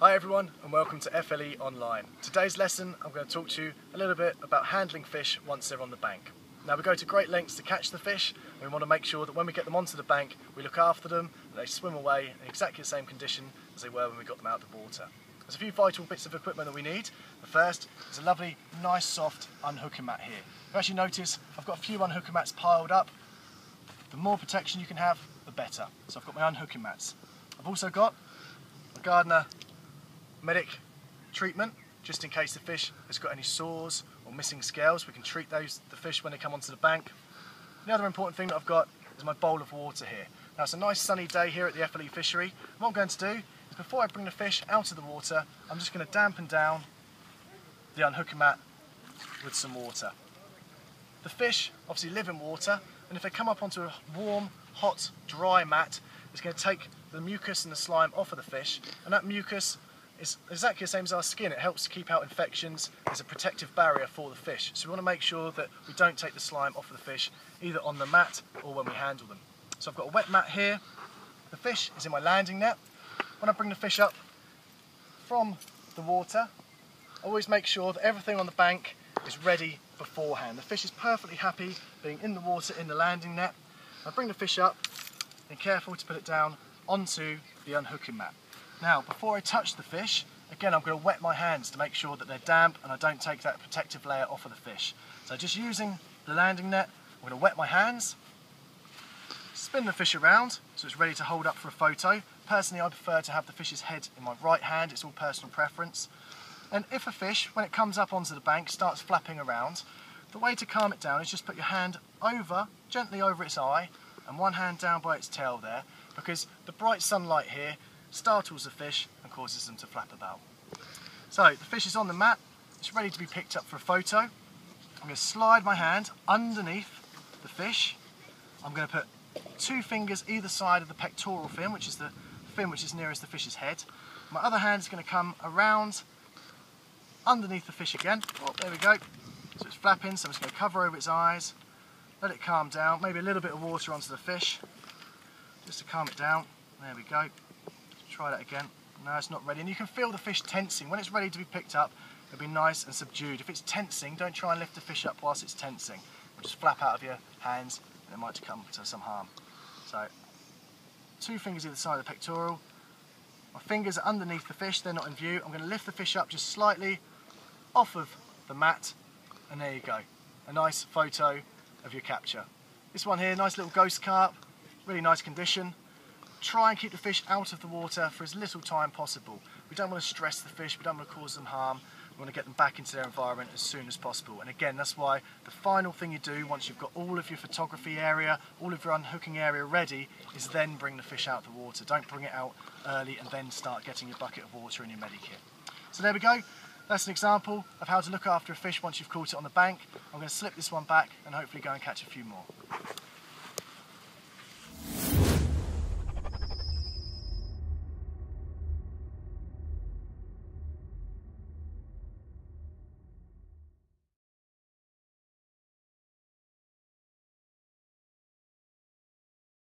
Hi everyone and welcome to FLE Online. Today's lesson I'm going to talk to you a little bit about handling fish once they're on the bank. Now we go to great lengths to catch the fish and we want to make sure that when we get them onto the bank we look after them and they swim away in exactly the same condition as they were when we got them out of the water. There's a few vital bits of equipment that we need. The first is a lovely, nice, soft unhooking mat here. You actually notice I've got a few unhooking mats piled up. The more protection you can have, the better. So I've got my unhooking mats. I've also got a Gardener medic treatment, just in case the fish has got any sores or missing scales. We can treat the fish when they come onto the bank. The other important thing that I've got is my bowl of water here. Now it's a nice sunny day here at the FLE fishery. And what I'm going to do is before I bring the fish out of the water, I'm just going to dampen down the unhooking mat with some water. The fish obviously live in water, and if they come up onto a warm, hot, dry mat, it's going to take the mucus and the slime off of the fish, and that mucus is exactly the same as our skin. It helps to keep out infections. It's a protective barrier for the fish. So we want to make sure that we don't take the slime off of the fish, either on the mat or when we handle them. So I've got a wet mat here. The fish is in my landing net. When I bring the fish up from the water, I always make sure that everything on the bank is ready beforehand. The fish is perfectly happy being in the water in the landing net. I bring the fish up and careful to put it down onto the unhooking mat. Now, before I touch the fish, again I'm going to wet my hands to make sure that they're damp and I don't take that protective layer off of the fish. So just using the landing net, I'm going to wet my hands, spin the fish around so it's ready to hold up for a photo. Personally, I prefer to have the fish's head in my right hand. It's all personal preference. And if a fish, when it comes up onto the bank, starts flapping around, the way to calm it down is just put your hand over, gently over its eye, and one hand down by its tail there, because the bright sunlight here startles the fish and causes them to flap about. So the fish is on the mat, it's ready to be picked up for a photo. I'm going to slide my hand underneath the fish. I'm going to put two fingers either side of the pectoral fin, which is the fin which is nearest the fish's head. My other hand is going to come around underneath the fish again. Oh, there we go. So it's flapping, so I'm just going to cover over its eyes, let it calm down, maybe a little bit of water onto the fish, just to calm it down. There we go. Try that again. No, it's not ready. And you can feel the fish tensing. When it's ready to be picked up, it'll be nice and subdued. If it's tensing, don't try and lift the fish up whilst it's tensing. It'll just flap out of your hands and it might come to some harm. So, two fingers either side of the pectoral. My fingers are underneath the fish, they're not in view. I'm going to lift the fish up just slightly off of the mat, and there you go. A nice photo of your capture. This one here, nice little ghost carp, really nice condition. Try and keep the fish out of the water for as little time possible. We don't want to stress the fish, we don't want to cause them harm. We want to get them back into their environment as soon as possible. And again, that's why the final thing you do once you've got all of your photography area, all of your unhooking area ready, is then bring the fish out of the water. Don't bring it out early and then start getting your bucket of water in your medikit. So there we go. That's an example of how to look after a fish once you've caught it on the bank. I'm going to slip this one back and hopefully go and catch a few more.